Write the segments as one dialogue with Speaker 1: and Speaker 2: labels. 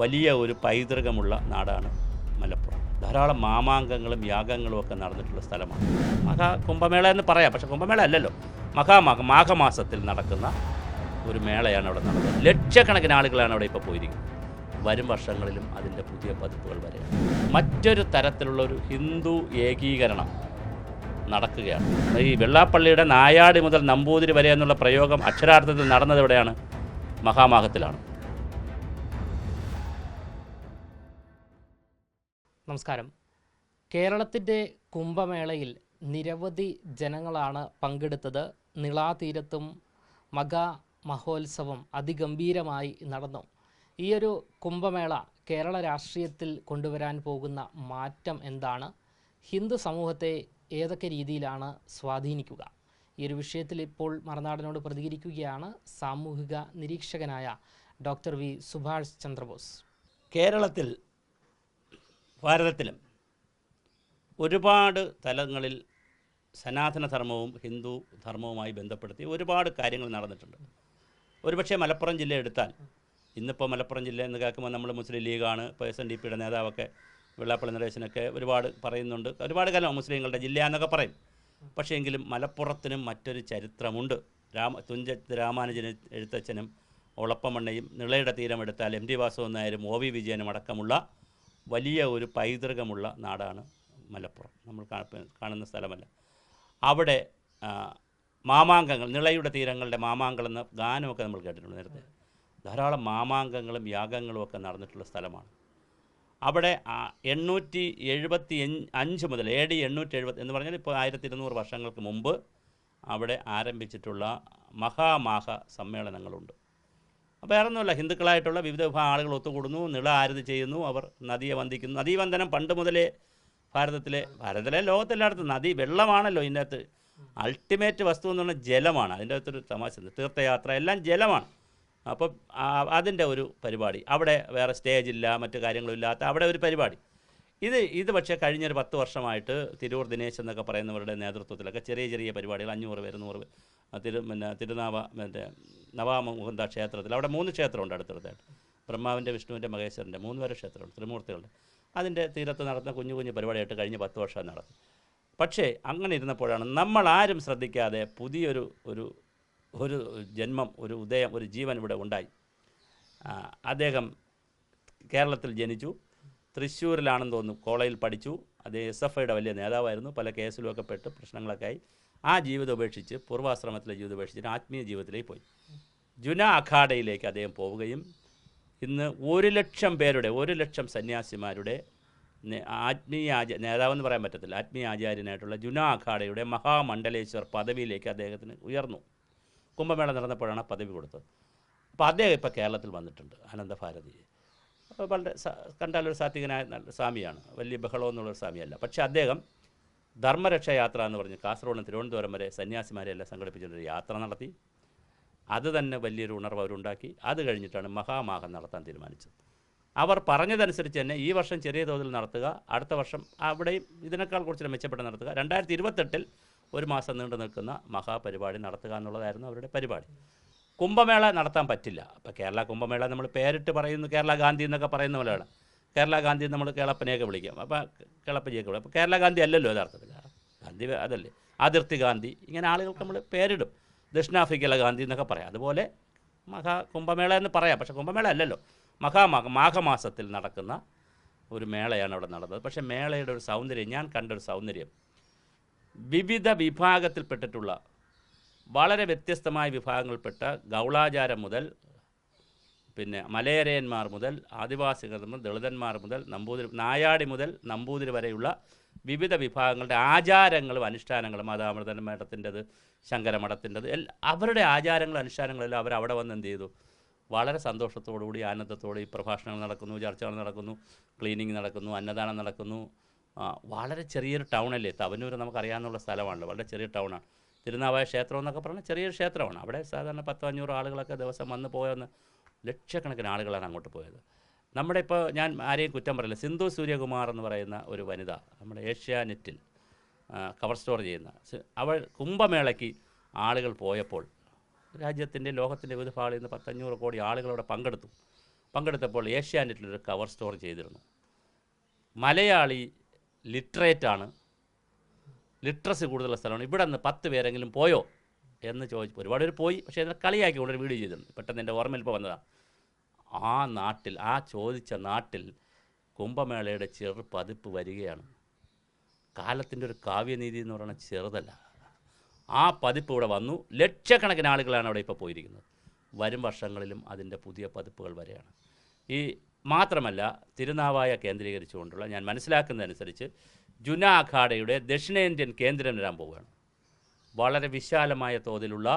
Speaker 1: വലിയ ഒരു പൈതൃകമുള്ള നാടാണ് മലപ്പുറം. ധാരാളം മാമാങ്കങ്ങളും യാഗങ്ങളും ഒക്കെ നടന്നിട്ടുള്ള സ്ഥലമാണ്. കുംഭമേള എന്ന് പറയാം, പക്ഷേ കുംഭമേള അല്ലല്ലോ. മാഘമാസത്തിൽ നടക്കുന്ന ഒരു മേളയാണ് അവിടെ നടന്നത്. ലക്ഷക്കണക്കിന് ആളുകളാണ് അവിടെ ഇപ്പോൾ പോയിരിക്കുന്നത്. വരും വർഷങ്ങളിലും അതിൻ്റെ പുതിയ പതിപ്പുകൾ വരിക. മറ്റൊരു തരത്തിലുള്ള ഒരു ഹിന്ദു ഏകീകരണം നടക്കുകയാണ്. ഈ വെള്ളാപ്പള്ളിയുടെ നായാടി മുതൽ നമ്പൂതിരി വരെ എന്നുള്ള പ്രയോഗം അക്ഷരാർത്ഥത്തിൽ നടന്നത് എവിടെയാണ്? മഹാമാഘത്തിലാണ്.
Speaker 2: നമസ്കാരം. കേരളത്തിൻ്റെ കുംഭമേളയിൽ നിരവധി ജനങ്ങളാണ് പങ്കെടുത്തത്. നിളാതീരത്തും മഹാ മഹോത്സവം അതിഗംഭീരമായി നടന്നു. ഈയൊരു കുംഭമേള കേരള രാഷ്ട്രീയത്തിൽ കൊണ്ടുവരാൻ പോകുന്ന മാറ്റം എന്താണ്? ഹിന്ദു സമൂഹത്തെ ഏതൊക്കെ രീതിയിലാണ് സ്വാധീനിക്കുക? ഈ ഒരു വിഷയത്തിൽ ഇപ്പോൾ മറുനാടനോട് പ്രതികരിക്കുകയാണ് സാമൂഹിക നിരീക്ഷകനായ ഡോക്ടർ വി സുഭാഷ് ചന്ദ്രബോസ്.
Speaker 1: കേരളത്തിൽ, ഭാരതത്തിലും ഒരുപാട് തലങ്ങളിൽ സനാതന ധർമ്മവും ഹിന്ദു ധർമ്മവുമായി ബന്ധപ്പെടുത്തി ഒരുപാട് കാര്യങ്ങൾ നടന്നിട്ടുണ്ട്. ഒരുപക്ഷെ മലപ്പുറം ജില്ല എടുത്താൽ, ഇന്നിപ്പോൾ മലപ്പുറം ജില്ല എന്ന് കേൾക്കുമ്പോൾ നമ്മൾ മുസ്ലിം ലീഗാണ്, ഇപ്പോൾ SNDPയുടെ നേതാവൊക്കെ വെള്ളാപ്പള്ളി നടേശനൊക്കെ ഒരുപാട് പറയുന്നുണ്ട്. ഒരുപാട് കാലം മുസ്ലിങ്ങളുടെ ജില്ല എന്നൊക്കെ പറയും. പക്ഷേ എങ്കിലും മലപ്പുറത്തിനും മറ്റൊരു ചരിത്രമുണ്ട്. തുഞ്ചത്ത് രാമാനുജൻ എഴുത്തച്ഛനും ഒളപ്പമണ്ണയും നിളയുടെ തീരമെടുത്താൽ MT വാസുദേവൻ നായരും OV വിജയനും അടക്കമുള്ള വലിയ ഒരു പൈതൃകമുള്ള നാടാണ് മലപ്പുറം. നമ്മൾ കാണുന്ന സ്ഥലമല്ല. അവിടെ മാമാങ്കങ്ങൾ, നിളയുടെ തീരങ്ങളുടെ മാമാങ്കങ്ങളെന്ന ഗാനമൊക്കെ നമ്മൾ കേട്ടിട്ടുണ്ട് നേരത്തെ. ധാരാളം മാമാങ്കങ്ങളും യാഗങ്ങളും ഒക്കെ നടന്നിട്ടുള്ള സ്ഥലമാണ്. അവിടെ 875 മുതൽ AD 870 എന്ന് പറഞ്ഞാൽ ഇപ്പോൾ 1200 വർഷങ്ങൾക്ക് മുമ്പ് അവിടെ ആരംഭിച്ചിട്ടുള്ള മഹാമാഘ സമ്മേളനങ്ങളുണ്ട്. അപ്പോൾ വേറൊന്നുമല്ല, ഹിന്ദുക്കളായിട്ടുള്ള വിവിധ വിഭാഗം ആളുകൾ ഒത്തുകൂടുന്നു, നിള ആരതി ചെയ്യുന്നു, അവർ നദിയെ വന്ദിക്കുന്നു. നദീവന്ദനം പണ്ട് മുതലേ ഭാരതത്തിലെ ലോകത്തെല്ലായിടത്തും നദി, വെള്ളമാണല്ലോ ഇതിനകത്ത് അൾട്ടിമേറ്റ് വസ്തു എന്ന് പറഞ്ഞാൽ ജലമാണ്. അതിൻ്റെ അകത്തൊരു തമാശ, തീർത്ഥയാത്ര എല്ലാം ജലമാണ്. അപ്പം അതിൻ്റെ ഒരു പരിപാടി അവിടെ, വേറെ സ്റ്റേജില്ല, മറ്റു കാര്യങ്ങളും ഇല്ലാത്ത അവിടെ ഒരു പരിപാടി. ഇത് പക്ഷേ കഴിഞ്ഞൊരു 10 വർഷമായിട്ട് തിരൂർ ദിനേശ് എന്നൊക്കെ പറയുന്നവരുടെ നേതൃത്വത്തിലൊക്കെ ചെറിയ ചെറിയ പരിപാടികൾ 500 പേര് 100 പേര് നവാമുകുന്ദ ക്ഷേത്രത്തിൽ, അവിടെ 3 ക്ഷേത്രമുണ്ട് അടുത്തടുത്തായിട്ട്. ബ്രഹ്മാവിൻ്റെ, വിഷ്ണുവിൻ്റെ, മഹേശ്വരൻ്റെ 3 വരെ ക്ഷേത്രമുണ്ട്, ത്രിമൂർത്തികളുടെ. അതിൻ്റെ തീരത്ത് നടത്തുന്ന കുഞ്ഞു കുഞ്ഞു പരിപാടിയായിട്ട് കഴിഞ്ഞ 10 വർഷം നടത്തി. പക്ഷേ അങ്ങനെ ഇരുന്നപ്പോഴാണ് നമ്മൾ ആരും ശ്രദ്ധിക്കാതെ പുതിയൊരു ഒരു ജന്മം, ഒരു ഉദയം, ഒരു ജീവൻ ഇവിടെ ഉണ്ടായി. അദ്ദേഹം കേരളത്തിൽ ജനിച്ചു, തൃശ്ശൂരിലാണെന്ന് തോന്നുന്നു, കോളേജിൽ പഠിച്ചു. അദ്ദേഹം SFIയുടെ വലിയ നേതാവായിരുന്നു, പല കേസിലുമൊക്കെ പെട്ട് പ്രശ്നങ്ങളൊക്കെ ആയി. ആ ജീവിതം ഉപേക്ഷിച്ച്, പൂർവാശ്രമത്തിലെ ജീവിതം ഉപേക്ഷിച്ചിട്ട് ആത്മീയ ജീവിതത്തിലേക്ക് പോയി. ജുന അഖാഡയിലേക്ക് അദ്ദേഹം പോവുകയും ഇന്ന് 1 ലക്ഷം പേരുടെ, 1 ലക്ഷം സന്യാസിമാരുടെ നേതാവെന്ന് പറയാൻ പറ്റത്തില്ല, ആത്മീയ ആചാര്യനായിട്ടുള്ള ജുന അഖാഡയുടെ മഹാമണ്ഡലേശ്വർ പദവിയിലേക്ക് അദ്ദേഹത്തിന് ഉയർന്നു. കുംഭമേള നടന്നപ്പോഴാണ് പദവി കൊടുത്തത്. അപ്പോൾ അദ്ദേഹം ഇപ്പോൾ കേരളത്തിൽ വന്നിട്ടുണ്ട്, ആനന്ദഭാരതി. വളരെ കണ്ടാലൊരു സാത്വികനായ സ്വാമിയാണ്, വലിയ ബഹളമെന്നുള്ളൊരു സ്വാമിയല്ല. പക്ഷേ അദ്ദേഹം ധർമ്മരക്ഷായാത്ര എന്ന് പറഞ്ഞ് കാസർഗോഡ് നിന്ന് തിരുവനന്തപുരം വരെ സന്യാസിമാരെല്ലാം സംഘടിപ്പിച്ചിട്ടൊരു യാത്ര നടത്തി. അത് തന്നെ വലിയൊരു ഉണർവ് അവരുണ്ടാക്കി. അത് കഴിഞ്ഞിട്ടാണ് മഹാമാഘം നടത്താൻ തീരുമാനിച്ചത്. അവർ പറഞ്ഞതനുസരിച്ച് തന്നെ ഈ വർഷം ചെറിയ തോതിൽ നടത്തുക, അടുത്ത വർഷം അവിടെയും ഇതിനേക്കാൾ കുറച്ച് മെച്ചപ്പെട്ട് നടത്തുക, 2028 1 മാസം നീണ്ടു നിൽക്കുന്ന മഹാപരിപാടി നടത്തുക എന്നുള്ളതായിരുന്നു അവരുടെ പരിപാടി. കുംഭമേള നടത്താൻ പറ്റില്ല. അപ്പോൾ കേരള കുംഭമേള നമ്മൾ പേരിട്ട് പറയുന്നു, കേരള ഗാന്ധി എന്നൊക്കെ പറയുന്ന പോലെയാണ്. കേരള ഗാന്ധി നമ്മൾ കേളപ്പനെയൊക്കെ വിളിക്കാം, അപ്പോൾ കേളപ്പനെയൊക്കെ വിളിക്കും. അപ്പോൾ കേരള ഗാന്ധി അല്ലല്ലോ യഥാർത്ഥത്തിൽ, ഗാന്ധി അതല്ലേ, അതിർത്തി ഗാന്ധി, ഇങ്ങനെ ആളുകൾക്ക് നമ്മൾ പേരിടും. ദക്ഷിണാഫ്രിക്കയിലെ ഗാന്ധി എന്നൊക്കെ പറയാം. അതുപോലെ കുംഭമേള എന്ന് പറയാം, പക്ഷേ കുംഭമേള അല്ലല്ലോ. മാഘമാസത്തിൽ നടക്കുന്ന ഒരു മേളയാണ് അവിടെ നടന്നത്. പക്ഷേ മേളയുടെ ഒരു സൗന്ദര്യം, ഞാൻ കണ്ടൊരു സൗന്ദര്യം, വിവിധ വിഭാഗത്തിൽപ്പെട്ടിട്ടുള്ള വളരെ വ്യത്യസ്തമായ വിഭാഗങ്ങളിൽപ്പെട്ട ഗൗളാചാരം മുതൽ, പിന്നെ മലയരയന്മാർ മുതൽ, ആദിവാസികൾ മുതൽ, ദളിതന്മാർ മുതൽ, നായാടി മുതൽ നമ്പൂതിരി വരെയുള്ള വിവിധ വിഭാഗങ്ങളുടെ ആചാരങ്ങളും അനുഷ്ഠാനങ്ങളും, അതാമൃതൻ മഠത്തിൻ്റെത്, ശങ്കരമഠത്തിൻ്റെത്, അവരുടെ ആചാരങ്ങളും അനുഷ്ഠാനങ്ങളെല്ലാം അവരവിടെ വന്ന് എന്ത് ചെയ്തു, വളരെ സന്തോഷത്തോടുകൂടി ആനന്ദത്തോടെ ഈ പ്രഭാഷണങ്ങൾ നടക്കുന്നു, ചർച്ചകൾ നടക്കുന്നു, ക്ലീനിങ് നടക്കുന്നു, അന്നദാനം നടക്കുന്നു. വളരെ ചെറിയൊരു ടൗണല്ലേ തവനൂർ, നമുക്കറിയാവുന്ന സ്ഥലമാണല്ലോ, വളരെ ചെറിയ ടൗണാണ്. തിരുനാവായ ക്ഷേത്രം എന്നൊക്കെ പറഞ്ഞാൽ ചെറിയൊരു ക്ഷേത്രമാണ്. അവിടെ സാധാരണ 10-500 ആളുകളൊക്കെ ദിവസം വന്ന് പോയെന്ന്, ലക്ഷക്കണക്കിന് ആളുകളാണ് അങ്ങോട്ട് പോയത്. നമ്മുടെ ഇപ്പോൾ ഞാൻ ആരെയും കുറ്റം പറയില്ല, സിന്ധു സൂര്യകുമാർ എന്ന് പറയുന്ന ഒരു വനിത നമ്മുടെ ഏഷ്യാനെറ്റിൽ കവർ സ്റ്റോർ ചെയ്യുന്ന, അവൾ കുംഭമേളയ്ക്ക് ആളുകൾ പോയപ്പോൾ രാജ്യത്തിൻ്റെ ലോകത്തിൻ്റെ വിവിധ ഭാഗങ്ങളിൽ നിന്ന് 500 കോടി ആളുകളവിടെ പങ്കെടുത്തു. പങ്കെടുത്തപ്പോൾ ഏഷ്യാനെറ്റിലൊരു കവർ സ്റ്റോറി ചെയ്തിരുന്നു. മലയാളി ലിറ്ററേറ്റാണ്, ലിറ്ററസി കൂടുതലുള്ള സ്ഥലമാണ്, ഇവിടെ നിന്ന് 10 പേരെങ്കിലും പോയോ എന്ന് ചോദിച്ചു. ഒരുപാട് പേര് പോയി, പക്ഷേ അതിനെ കളിയാക്കിക്കൊണ്ടൊരു വീഡിയോ ചെയ്തിരുന്നു. പെട്ടെന്ന് എൻ്റെ ഓർമ്മയിൽ ഇപ്പോൾ വന്നതാണ്. ആ നാട്ടിൽ, ആ ചോദിച്ച നാട്ടിൽ കുംഭമേളയുടെ ചെറു പതിപ്പ് വരികയാണ്. കാലത്തിൻ്റെ ഒരു കാവ്യനീതി എന്ന് പറയുന്നത് ചെറുതല്ല. ആ പതിപ്പ് ഇവിടെ വന്നു. ലക്ഷക്കണക്കിന് ആളുകളാണ് അവിടെ ഇപ്പോൾ പോയിരിക്കുന്നത്. വരും വർഷങ്ങളിലും അതിൻ്റെ പുതിയ പതിപ്പുകൾ വരെയാണ്. ഈ മാത്രമല്ല, തിരുനാവായ കേന്ദ്രീകരിച്ചുകൊണ്ടുള്ള, ഞാൻ മനസ്സിലാക്കുന്നതനുസരിച്ച് ജുന അഖാഡയുടെ ദക്ഷിണേന്ത്യൻ കേന്ദ്രം വരാൻ പോവുകയാണ്. വളരെ വിശാലമായ തോതിലുള്ള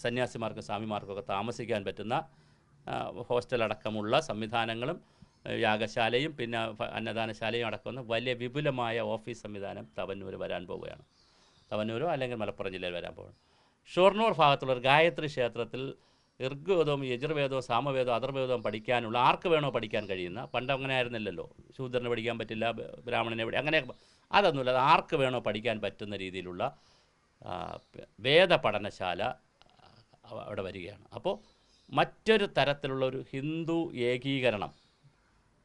Speaker 1: സന്യാസിമാർക്കും സ്വാമിമാർക്കൊക്കെ താമസിക്കാൻ പറ്റുന്ന ഹോസ്റ്റലടക്കമുള്ള സംവിധാനങ്ങളും യാഗശാലയും പിന്നെ അന്നദാനശാലയും അടക്കുന്ന വലിയ വിപുലമായ ഓഫീസ് സംവിധാനം തവന്നൂർ വരാൻ പോവുകയാണ്. തവന്നൂരോ അല്ലെങ്കിൽ മലപ്പുറം ജില്ലയിൽ വരാൻ പോവുകയാണ്. ഷൊർണൂർ ഭാഗത്തുള്ള ഒരു ഗായത്രി ക്ഷേത്രത്തിൽ ഋഗ്വേദവും യജുർവേദവും സാമവേദവും അഥർവേദവും പഠിക്കാനുള്ള, ആർക്ക് വേണോ പഠിക്കാൻ കഴിയുന്ന, പണ്ട് അങ്ങനെ ആയിരുന്നില്ലല്ലോ, ശൂദ്രന് പഠിക്കാൻ പറ്റില്ല, ബ്രാഹ്മണനെ അങ്ങനെ അതൊന്നുമില്ല, അത് ആർക്ക് വേണോ പഠിക്കാൻ പറ്റുന്ന രീതിയിലുള്ള വേദ പഠനശാല അവിടെ വരികയാണ്. അപ്പോൾ മറ്റൊരു തരത്തിലുള്ള ഒരു ഹിന്ദു ഏകീകരണം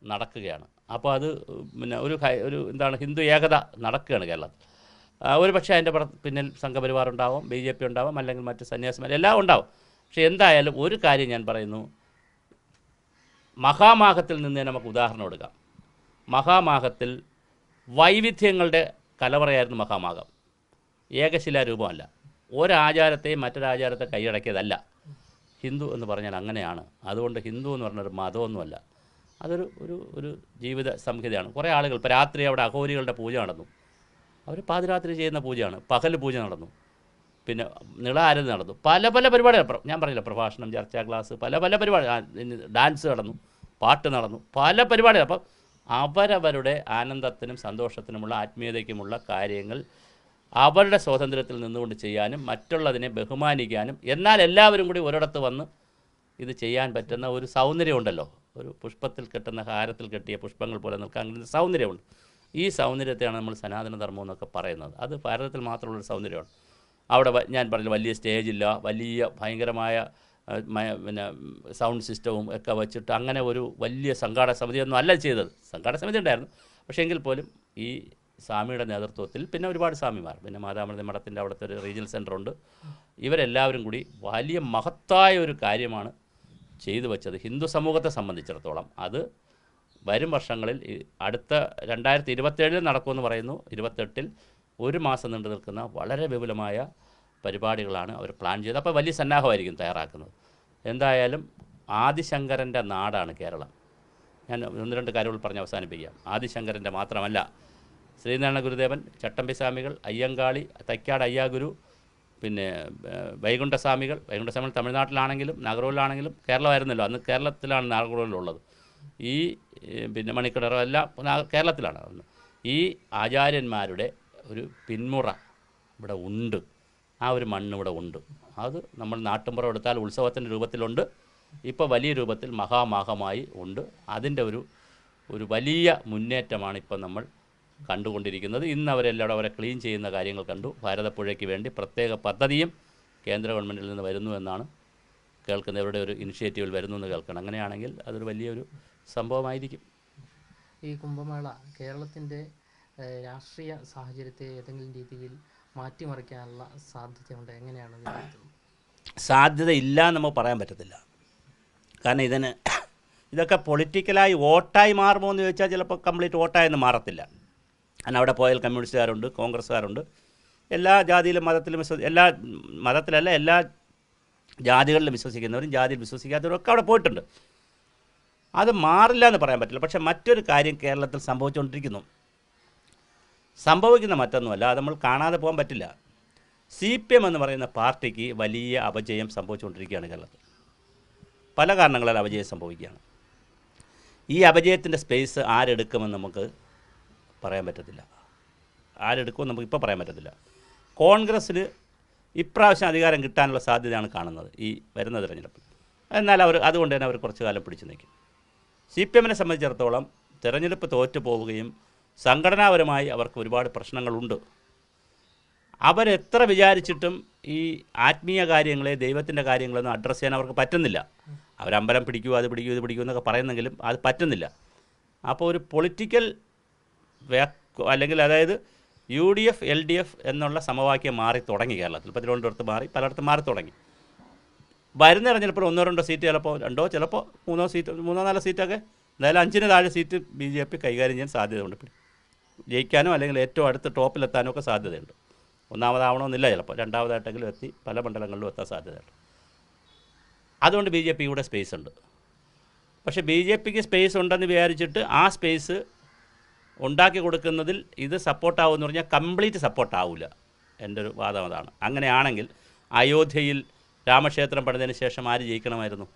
Speaker 1: നടക്കുകയാണ്. അപ്പോൾ അത് പിന്നെ ഒരു എന്താണ്, ഹിന്ദു ഏകത നടക്കുകയാണ് കേരളത്തിൽ. ഒരു പക്ഷേ അതിൻ്റെ പിന്നിൽ സംഘപരിവാർ ഉണ്ടാവും, BJP ഉണ്ടാവും, അല്ലെങ്കിൽ മറ്റ് സന്യാസിമാർ എല്ലാം ഉണ്ടാവും. പക്ഷെ എന്തായാലും ഒരു കാര്യം ഞാൻ പറയുന്നു, മഹാമാഘത്തിൽ നിന്ന് നമുക്ക് ഉദാഹരണം എടുക്കാം. മഹാമാഘത്തിൽ വൈവിധ്യങ്ങളുടെ കലവറയായിരുന്നു മഹാമാഘം. ഏകശിലാരൂപമല്ല, ഒരാചാരത്തെയും മറ്റൊരാചാരത്തെ കൈയടക്കിയതല്ല. ഹിന്ദു എന്ന് പറഞ്ഞാൽ അങ്ങനെയാണ്. അതുകൊണ്ട് ഹിന്ദു എന്ന് പറഞ്ഞൊരു മതമൊന്നുമല്ല, അതൊരു ഒരു ജീവിത സംഹിതയാണ്. കുറേ ആളുകൾ ഇപ്പോൾ രാത്രി അവിടെ അഘോരികളുടെ പൂജ നടന്നു, അവർ പാതിരാത്രി ചെയ്യുന്ന പൂജയാണ്. പകൽ പൂജ നടന്നു, പിന്നെ നിളാരതി നടന്നു, പല പരിപാടികൾ. ഞാൻ പറഞ്ഞില്ല, പ്രഭാഷണം, ചർച്ചാ ക്ലാസ്, പല പരിപാടി, ഡാൻസ് നടന്നു, പാട്ട് നടന്നു, പല പരിപാടികൾ. അപ്പം അവരവരുടെ ആനന്ദത്തിനും സന്തോഷത്തിനുമുള്ള ആത്മീയതയ്ക്കുമുള്ള കാര്യങ്ങൾ അവരുടെ സ്വാതന്ത്ര്യത്തിൽ നിന്നുകൊണ്ട് ചെയ്യാനും മറ്റുള്ളതിനെ ബഹുമാനിക്കാനും, എന്നാൽ എല്ലാവരും കൂടി ഒരിടത്ത് വന്ന് ഇത് ചെയ്യാൻ പറ്റുന്ന ഒരു സൗന്ദര്യമുണ്ടല്ലോ. ഒരു പുഷ്പത്തിൽ കെട്ടുന്ന ഹാരത്തിൽ കെട്ടിയ പുഷ്പങ്ങൾ പോലെ നിൽക്കാൻ സൗന്ദര്യമുണ്ട്. ഈ സൗന്ദര്യത്തെയാണ് നമ്മൾ സനാതനധർമ്മം എന്നൊക്കെ പറയുന്നത്. അത് ഭാരതത്തിൽ മാത്രമുള്ളൊരു സൗന്ദര്യമാണ്. അവിടെ ഞാൻ പറഞ്ഞില്ല, വലിയ സ്റ്റേജില്ല, വലിയ ഭയങ്കരമായ പിന്നെ സൗണ്ട് സിസ്റ്റവും ഒക്കെ വെച്ചിട്ട് അങ്ങനെ ഒരു വലിയ സംഘാടക സമിതിയൊന്നും അല്ല ചെയ്തത്. സംഘാടക സമിതി ഉണ്ടായിരുന്നു, പക്ഷേ എങ്കിൽ പോലും ഈ സ്വാമിയുടെ നേതൃത്വത്തിൽ, പിന്നെ ഒരുപാട് സ്വാമിമാർ, പിന്നെ മാതാമൃതി മഠത്തിൻ്റെ അവിടുത്തെ ഒരു റീജിയണൽ സെൻ്ററുണ്ട്, ഇവരെല്ലാവരും കൂടി വലിയ മഹത്തായ ഒരു കാര്യമാണ് ചെയ്തു വച്ചത് ഹിന്ദു സമൂഹത്തെ സംബന്ധിച്ചിടത്തോളം. അത് വരും വർഷങ്ങളിൽ അടുത്ത 2027 നടക്കുമെന്ന് പറയുന്നു. 28 ഒരു മാസം നീണ്ടു നിൽക്കുന്ന വളരെ വിപുലമായ പരിപാടികളാണ് അവർ പ്ലാൻ ചെയ്തത്. അപ്പോൾ വലിയ സന്നാഹമായിരിക്കും തയ്യാറാക്കുന്നത്. എന്തായാലും ആദിശങ്കരൻ്റെ നാടാണ് കേരളം. ഞാൻ 1-2 കാര്യങ്ങൾ പറഞ്ഞ് അവസാനിപ്പിക്കാം. ആദിശങ്കരൻ്റെ മാത്രമല്ല, ശ്രീനാരായണ ഗുരുദേവൻ, ചട്ടമ്പി സ്വാമികൾ, അയ്യങ്കാളി, തൈക്കാട് അയ്യാഗുരു, പിന്നെ വൈകുണ്ഠസ്വാമികൾ തമിഴ്നാട്ടിലാണെങ്കിലും നാഗർകോവിലാണെങ്കിലും, കേരളമായിരുന്നല്ലോ അന്ന്, കേരളത്തിലാണ് നാഗർകോവിലുള്ളത്. ഈ പിന്നെ മണിക്കടറോ എല്ലാം കേരളത്തിലാണ്. ഈ ആചാര്യന്മാരുടെ ഒരു പിന്മുറ ഇവിടെ ഉണ്ട്, ആ ഒരു മണ്ണ് ഇവിടെ ഉണ്ട്. അത് നമ്മൾ നാട്ടുമ്പുറം എടുത്താൽ ഉത്സവത്തിൻ്റെ രൂപത്തിലുണ്ട്, ഇപ്പോൾ വലിയ രൂപത്തിൽ മഹാമാഘമായി ഉണ്ട്. അതിൻ്റെ ഒരു വലിയ മുന്നേറ്റമാണ് ഇപ്പം നമ്മൾ കണ്ടുകൊണ്ടിരിക്കുന്നത്. ഇന്ന് അവരെല്ലാവരും അവരെ ക്ലീൻ ചെയ്യുന്ന കാര്യങ്ങൾ കണ്ടു. ഭാരതപ്പുഴയ്ക്ക് വേണ്ടി പ്രത്യേക പദ്ധതിയും കേന്ദ്ര ഗവൺമെൻറ്റിൽ നിന്ന് വരുന്നു എന്നാണ് കേൾക്കുന്നവരുടെ ഒരു ഇനിഷ്യേറ്റീവിൽ വരുന്നു എന്ന് കേൾക്കണം. അങ്ങനെയാണെങ്കിൽ അതൊരു വലിയൊരു സംഭവമായിരിക്കും.
Speaker 2: ഈ കുംഭമേള കേരളത്തിൻ്റെ രാഷ്ട്രീയ സാഹചര്യത്തെ ഏതെങ്കിലും രീതിയിൽ മാറ്റിമറിക്കാനുള്ള സാധ്യതയുണ്ട്? എങ്ങനെയാണ്
Speaker 1: സാധ്യതയില്ല എന്ന് നമുക്ക് പറയാൻ പറ്റത്തില്ല. കാരണം ഇതൊക്കെ പൊളിറ്റിക്കലായി വോട്ടായി മാറുമോ എന്ന് ചോദിച്ചാൽ ചിലപ്പോൾ കംപ്ലീറ്റ് വോട്ടായെന്ന് മാറത്തില്ല. കാരണം അവിടെ പോയാൽ കമ്മ്യൂണിസ്റ്റുകാരുണ്ട്, കോൺഗ്രസ്സുകാരുണ്ട്, എല്ലാ ജാതിയിലും മതത്തിലും എല്ലാ മതത്തിലല്ല എല്ലാ ജാതികളിലും വിശ്വസിക്കുന്നവരും ജാതിയിൽ വിശ്വസിക്കാത്തവരും ഒക്കെ അവിടെ പോയിട്ടുണ്ട്. അത് മാറില്ല എന്ന് പറയാൻ പറ്റില്ല. പക്ഷേ മറ്റൊരു കാര്യം കേരളത്തിൽ സംഭവിക്കുന്ന മറ്റൊന്നുമല്ല, അത് നമ്മൾ കാണാതെ പോകാൻ പറ്റില്ല. CPM എന്ന് പറയുന്ന പാർട്ടിക്ക് വലിയ അപജയം സംഭവിച്ചുകൊണ്ടിരിക്കുകയാണ് കേരളത്തിൽ. പല കാരണങ്ങളാൽ അപജയം സംഭവിക്കുകയാണ്. ഈ അപജയത്തിൻ്റെ സ്പേസ് ആരെടുക്കുമെന്ന് നമുക്ക് പറയാൻ പറ്റത്തില്ല. ആരെടുക്കുമെന്ന് നമുക്ക് ഇപ്പോൾ പറയാൻ പറ്റത്തില്ല. കോൺഗ്രസ്സിന് ഇപ്രാവശ്യം അധികാരം കിട്ടാനുള്ള സാധ്യതയാണ് കാണുന്നത് ഈ വരുന്ന തിരഞ്ഞെടുപ്പിൽ. എന്നാൽ അതുകൊണ്ട് തന്നെ അവർ കുറച്ചു കാലം പിടിച്ചു നിൽക്കും. CPMനെ സംബന്ധിച്ചിടത്തോളം തിരഞ്ഞെടുപ്പ് തോറ്റു പോവുകയും സംഘടനാപരമായി അവർക്ക് ഒരുപാട് പ്രശ്നങ്ങളുണ്ട്. അവരെത്ര വിചാരിച്ചിട്ടും ഈ ആത്മീയ കാര്യങ്ങളെ, ദൈവത്തിൻ്റെ കാര്യങ്ങളൊന്നും അഡ്രസ്സ് ചെയ്യാൻ അവർക്ക് പറ്റുന്നില്ല. അവരമ്പലം പിടിക്കൂ, അത് പിടിക്കൂ, ഇത് പിടിക്കൂ എന്നൊക്കെ പറയുന്നെങ്കിലും അത് പറ്റുന്നില്ല. അപ്പോൾ ഒരു പൊളിറ്റിക്കൽ അല്ലെങ്കിൽ അതായത് UDF LDF എന്നുള്ള സമവാക്യം മാറി തുടങ്ങി കേരളത്തിൽ. ഇപ്പോൾ തിരുവനന്തപുരത്ത് മാറി, പലയിടത്തും മാറി തുടങ്ങി. വരുന്ന തെരഞ്ഞെടുപ്പിൽ 1-2 സീറ്റ്, ചിലപ്പോൾ 2, ചിലപ്പോൾ 3 സീറ്റ്, 3-4 സീറ്റൊക്കെ, എന്തായാലും 5-ന് താഴെ സീറ്റ് BJP കൈകാര്യം ചെയ്യാൻ സാധ്യതയുണ്ട്. ജയിക്കാനോ അല്ലെങ്കിൽ ഏറ്റവും അടുത്ത് ടോപ്പിലെത്താനോ ഒക്കെ സാധ്യതയുണ്ട്. ഒന്നാമതാവണമെന്നില്ല, ചിലപ്പോൾ രണ്ടാമതായിട്ടെങ്കിലും എത്തി പല മണ്ഡലങ്ങളിലും എത്താൻ സാധ്യതയുണ്ട്. അതുകൊണ്ട് BJP ഇവിടെ സ്പേസ് ഉണ്ട്. പക്ഷേ BJPക്ക് സ്പേസ് ഉണ്ടെന്ന് വിചാരിച്ചിട്ട് ആ സ്പേസ് ഉണ്ടാക്കി കൊടുക്കുന്നതിൽ ഇത് സപ്പോർട്ടാവുമെന്ന് പറഞ്ഞാൽ കംപ്ലീറ്റ് സപ്പോർട്ടാവില്ല. എൻ്റെ ഒരു വാദം അതാണ്. അങ്ങനെയാണെങ്കിൽ അയോധ്യയിൽ രാമക്ഷേത്രം പണിതതിന് ശേഷം ആര് ജയിക്കണമായിരുന്നു?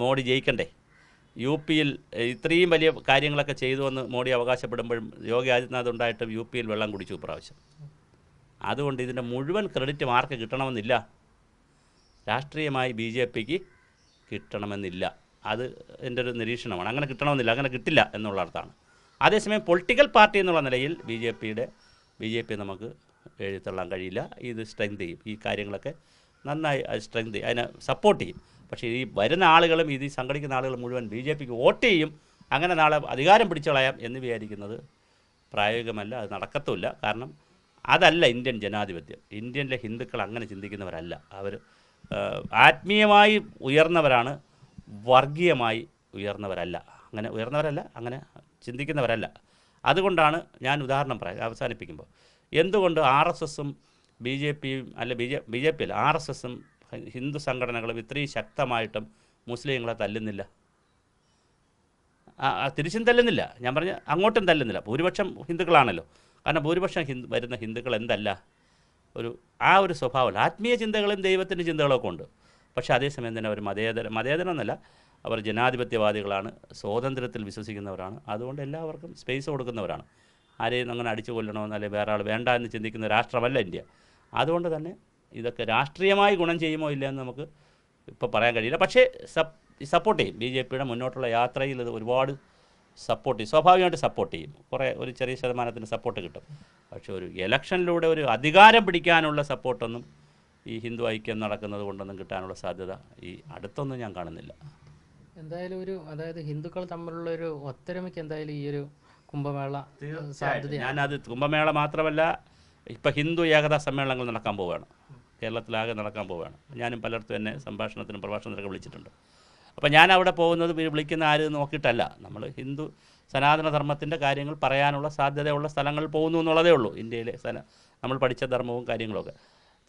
Speaker 1: മോഡി ജയിക്കണ്ടേ? UPയിൽ ഇത്രയും വലിയ കാര്യങ്ങളൊക്കെ ചെയ്തുവെന്ന് മോഡി അവകാശപ്പെടുമ്പോഴും യോഗി ആദിത്യനാഥ് ഉണ്ടായിട്ടും UPയിൽ വെള്ളം കുടിച്ചു ഇപ്രാവശ്യം. അതുകൊണ്ട് ഇതിൻ്റെ മുഴുവൻ ക്രെഡിറ്റ് ആർക്ക് കിട്ടണമെന്നില്ല? രാഷ്ട്രീയമായി BJPക്ക് കിട്ടണമെന്നില്ല. അത് എൻ്റെ ഒരു നിരീക്ഷണമാണ്. അങ്ങനെ കിട്ടണമെന്നില്ല, അങ്ങനെ കിട്ടില്ല എന്നുള്ള അർത്ഥമാണ്. അതേസമയം പൊളിറ്റിക്കൽ പാർട്ടി എന്നുള്ള നിലയിൽ BJP നമുക്ക് എഴുത്തള്ളാൻ കഴിയില്ല. ഇത് സ്ട്രെങ്ത് ചെയ്യും, ഈ കാര്യങ്ങളൊക്കെ നന്നായി അത് സ്ട്രെങ്ത് ചെയ്യും, അതിനെ സപ്പോർട്ട് ചെയ്യും. പക്ഷേ ഈ വരുന്ന ആളുകളും ഇത് സംഘടിക്കുന്ന ആളുകൾ മുഴുവൻ BJPക്ക് വോട്ട് ചെയ്യും, അങ്ങനെ നാളെ അധികാരം പിടിച്ചു കളയാം എന്ന് വിചാരിക്കുന്നത് പ്രായോഗികമല്ല, അത് നടക്കത്തുമില്ല. കാരണം അതല്ല ഇന്ത്യൻ ജനാധിപത്യം. ഇന്ത്യയിലെ ഹിന്ദുക്കൾ അങ്ങനെ ചിന്തിക്കുന്നവരല്ല. അവർ ആത്മീയമായി ഉയർന്നവരാണ്, വർഗീയമായി ഉയർന്നവരല്ല. അങ്ങനെ ചിന്തിക്കുന്നവരല്ല. അതുകൊണ്ടാണ് ഞാൻ ഉദാഹരണം അവസാനിപ്പിക്കുമ്പോൾ എന്തുകൊണ്ട് RSSും BJPയും BJP അല്ല RSSും ഹിന്ദു സംഘടനകളും ഇത്രയും ശക്തമായിട്ടും മുസ്ലിങ്ങളെ തല്ലുന്നില്ല, തിരിച്ചും തല്ലുന്നില്ല. ഞാൻ പറഞ്ഞ അങ്ങോട്ടും തല്ലുന്നില്ല. ഭൂരിപക്ഷം ഹിന്ദുക്കളാണല്ലോ. കാരണം ഭൂരിപക്ഷം വരുന്ന ഹിന്ദുക്കൾ എന്തല്ല, ഒരു സ്വഭാവമല്ല. ആത്മീയ ചിന്തകളും ദൈവത്തിൻ്റെ ചിന്തകളൊക്കെ ഉണ്ട്. പക്ഷേ അതേസമയം തന്നെ അവർ മതേതരം എന്നല്ല, അവർ ജനാധിപത്യവാദികളാണ്, സ്വാതന്ത്ര്യത്തിൽ വിശ്വസിക്കുന്നവരാണ്. അതുകൊണ്ട് എല്ലാവർക്കും സ്പേസ് കൊടുക്കുന്നവരാണ്. ആരെയും അങ്ങനെ അടിച്ചു കൊല്ലണമെന്ന് അല്ലെങ്കിൽ വേറെ ആൾ വേണ്ട എന്ന് ചിന്തിക്കുന്ന രാഷ്ട്രമല്ല ഇന്ത്യ. അതുകൊണ്ട് തന്നെ ഇതൊക്കെ രാഷ്ട്രീയമായി ഗുണം ചെയ്യുമോ ഇല്ല എന്ന് നമുക്ക് ഇപ്പോൾ പറയാൻ കഴിയില്ല. പക്ഷേ സപ്പോർട്ട് ചെയ്യും. BJPയുടെ മുന്നോട്ടുള്ള യാത്രയിൽ ഇത് ഒരുപാട് സപ്പോർട്ട് ചെയ്യും, സ്വാഭാവികമായിട്ട് സപ്പോർട്ട് ചെയ്യും. ഒരു ചെറിയ ശതമാനത്തിന് സപ്പോർട്ട് കിട്ടും. പക്ഷേ ഒരു ഇലക്ഷനിലൂടെ ഒരു അധികാരം പിടിക്കാനുള്ള സപ്പോർട്ടൊന്നും ഈ ഹിന്ദു ഐക്യം നടക്കുന്നത് കൊണ്ടൊന്നും കിട്ടാനുള്ള സാധ്യത ഈ അടുത്തൊന്നും ഞാൻ കാണുന്നില്ല.
Speaker 2: എന്തായാലും അതായത് ഹിന്ദുക്കൾ തമ്മിലുള്ള ഒരു ഒത്തൊരുമയ്ക്ക് എന്തായാലും ഈ ഒരു കുംഭമേള സാധ്യത.
Speaker 1: ഞാനത് കുംഭമേള മാത്രമല്ല, ഇപ്പം ഹിന്ദു ഏകതാ സമ്മേളനങ്ങൾ നടക്കാൻ പോവുകയാണ്, കേരളത്തിലാകെ നടക്കാൻ പോവുകയാണ്. ഞാനും പലർത്തും എന്നെ സംഭാഷണത്തിനും പ്രഭാഷണത്തിനൊക്കെ വിളിച്ചിട്ടുണ്ട്. അപ്പോൾ ഞാൻ അവിടെ പോകുന്നത് വിളിക്കുന്ന ആരും നോക്കിയിട്ടല്ല. നമ്മൾ ഹിന്ദു സനാതന ധർമ്മത്തിൻ്റെ കാര്യങ്ങൾ പറയാനുള്ള സാധ്യതയുള്ള സ്ഥലങ്ങളിൽ പോകുന്നു എന്നുള്ളതേ ഉള്ളൂ. ഇന്ത്യയിലെ നമ്മൾ പഠിച്ച ധർമ്മവും കാര്യങ്ങളൊക്കെ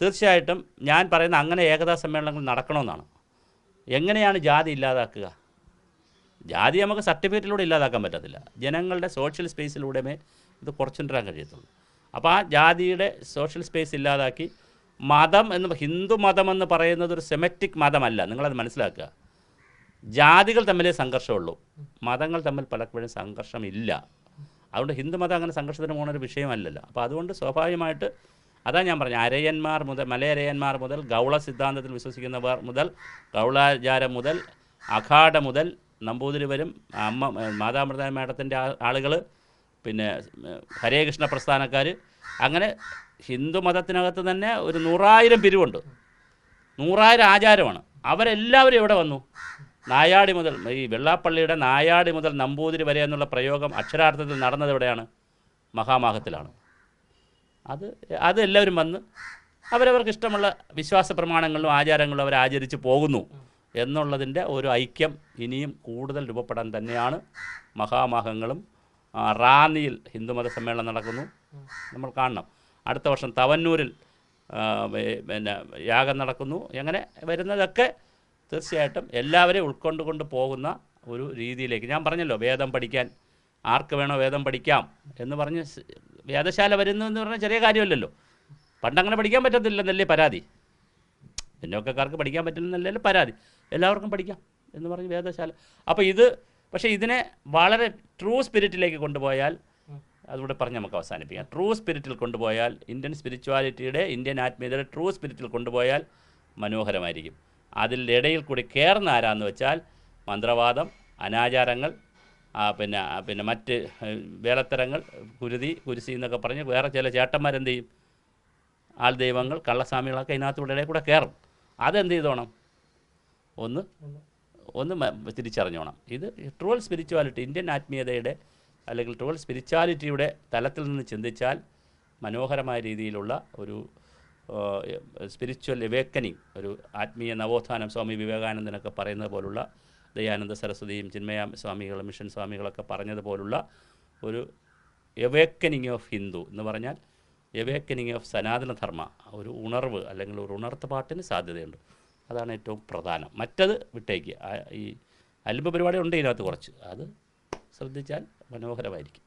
Speaker 1: തീർച്ചയായിട്ടും ഞാൻ പറയുന്ന അങ്ങനെ ഏകതാ സമ്മേളനങ്ങൾ നടക്കണമെന്നാണ്. എങ്ങനെയാണ് ജാതി ഇല്ലാതാക്കുക? ജാതി നമുക്ക് സർട്ടിഫിക്കറ്റിലൂടെ ഇല്ലാതാക്കാൻ പറ്റത്തില്ല. ജനങ്ങളുടെ സോഷ്യൽ സ്പേസിലൂടെമേ ഇത് കുറച്ചുകൊണ്ടുവരാൻ കഴിയത്തുള്ളൂ. അപ്പോൾ ആ ജാതിയുടെ സോഷ്യൽ സ്പേസ് ഇല്ലാതാക്കി ഹിന്ദു മതമെന്ന് പറയുന്നത് ഒരു സെമറ്റിക് മതമല്ല, നിങ്ങളത് മനസ്സിലാക്കുക. ജാതികൾ തമ്മിലേ സംഘർഷമുള്ളൂ, മതങ്ങൾ തമ്മിൽ പലപ്പോഴും സംഘർഷമില്ല. അതുകൊണ്ട് ഹിന്ദു മതം അങ്ങനെ സംഘർഷത്തിന് പോകുന്നൊരു വിഷയമല്ലല്ലോ. അപ്പോൾ അതുകൊണ്ട് സ്വാഭാവികമായിട്ട് അതാ ഞാൻ പറഞ്ഞു, മലയരയന്മാർ മുതൽ ഗൗള സിദ്ധാന്തത്തിൽ വിശ്വസിക്കുന്നവർ മുതൽ ഗൗളാചാരം മുതൽ അഖാഡ മുതൽ നമ്പൂതിരി വരും, മാതാമൃത മേഡത്തിൻ്റെ ആളുകൾ, പിന്നെ ഹരേ കൃഷ്ണ പ്രസ്ഥാനക്കാർ, അങ്ങനെ ഹിന്ദു മതത്തിനകത്ത് തന്നെ ഒരു 100,000 പിരിവുണ്ട്, 100,000 ആചാരമാണ്. അവരെല്ലാവരും ഇവിടെ വന്നു. നായാടി മുതൽ ഈ വെള്ളാപ്പള്ളിയുടെ നായാടി മുതൽ നമ്പൂതിരി വരെ എന്നുള്ള പ്രയോഗം അക്ഷരാർത്ഥത്തിൽ നടന്നത് എവിടെയാണ്? മഹാമാഹത്തിലാണ്. അത് എല്ലാവരും വന്ന് അവരവർക്ക് ഇഷ്ടമുള്ള വിശ്വാസ പ്രമാണങ്ങളിലും ആചാരങ്ങളിലും അവർ ആചരിച്ച് പോകുന്നു എന്നുള്ളതിൻ്റെ ഒരു ഐക്യം ഇനിയും കൂടുതൽ രൂപപ്പെടാൻ തന്നെയാണ് മഹാമാഹങ്ങളും. റാന്നിയിൽ ഹിന്ദുമത സമ്മേളനം നടക്കുന്നു, നമ്മൾ കാണണം. അടുത്ത വർഷം തവന്നൂരിൽ യാഗം നടക്കുന്നു. അങ്ങനെ വരുന്നതൊക്കെ തീർച്ചയായിട്ടും എല്ലാവരെയും ഉൾക്കൊണ്ടുകൊണ്ട് പോകുന്ന ഒരു രീതിയിലേക്ക്. ഞാൻ പറഞ്ഞല്ലോ, വേദം പഠിക്കാൻ ആർക്ക് വേണോ വേദം പഠിക്കാം എന്ന് പറഞ്ഞ് വേദശാല വരുന്നു എന്ന് പറഞ്ഞാൽ ചെറിയ കാര്യമല്ലല്ലോ. പണ്ടങ്ങനെ പഠിക്കാൻ പറ്റത്തില്ലെന്നല്ലേ പരാതി, പിന്നോക്കക്കാർക്ക് പഠിക്കാൻ പറ്റില്ലെന്നല്ലേ പരാതി, എല്ലാവർക്കും പഠിക്കാം എന്ന് പറഞ്ഞ് വേദശാല. അപ്പോൾ പക്ഷേ ഇതിനെ വളരെ ട്രൂ സ്പിരിറ്റിലേക്ക് കൊണ്ടുപോയാൽ, അതുകൂടെ പറഞ്ഞ് നമുക്ക് അവസാനിപ്പിക്കാം. ട്രൂ സ്പിരിറ്റിൽ കൊണ്ടുപോയാൽ, ഇന്ത്യൻ സ്പിരിച്വാലിറ്റിയുടെ, ഇന്ത്യൻ ആത്മീയതയുടെ ട്രൂ സ്പിരിറ്റിൽ കൊണ്ടുപോയാൽ മനോഹരമായിരിക്കും. അതിൻ്റെ ഇടയിൽ കൂടി കയറുന്ന ആരാന്ന് വെച്ചാൽ മന്ത്രവാദം, അനാചാരങ്ങൾ, പിന്നെ മറ്റ് വേലത്തരങ്ങൾ, കുരുസി എന്നൊക്കെ പറഞ്ഞ് വേറെ ചില ചേട്ടന്മാരെന്ത് ചെയ്യും, ആൾ ദൈവങ്ങൾ, കള്ളസ്വാമികളൊക്കെ ഇതിനകത്തൂടെ ഇടയിൽ കൂടെ കയറും. അതെന്ത് ചെയ്തോണം? ഒന്ന് തിരിച്ചറിഞ്ഞോണം. ഇത് ട്രൂവൽ സ്പിരിച്വാലിറ്റി, ഇന്ത്യൻ ആത്മീയതയുടെ അല്ലെങ്കിൽ ട്രൂവൽ സ്പിരിച്വാലിറ്റിയുടെ തലത്തിൽ നിന്ന് ചിന്തിച്ചാൽ മനോഹരമായ രീതിയിലുള്ള ഒരു സ്പിരിച്വൽ എവേക്കനിങ്, ഒരു ആത്മീയ നവോത്ഥാനം, സ്വാമി വിവേകാനന്ദനൊക്കെ പറയുന്നത് പോലുള്ള, ദയാനന്ദ സരസ്വതിയും ചിന്മയ സ്വാമികളും മിഷൻ സ്വാമികളൊക്കെ പറഞ്ഞതുപോലുള്ള ഒരു എവേക്കനിങ് ഓഫ് ഹിന്ദു എന്ന് പറഞ്ഞാൽ എവേക്കനിങ് ഓഫ് സനാതനധർമ്മ, ഒരു ഉണർവ് അല്ലെങ്കിൽ ഒരു ഉണർത്തുപാട്ടിന് സാധ്യതയുണ്ട്. അതാണ് ഏറ്റവും പ്രധാനം. മറ്റത് വിട്ടേക്കുക. ഈ അൽബ പരിപാടി ഉണ്ട് ഇതിനകത്ത് കുറച്ച്, അത് ശ്രദ്ധിച്ചാൽ മനോഹരമായിരിക്കും.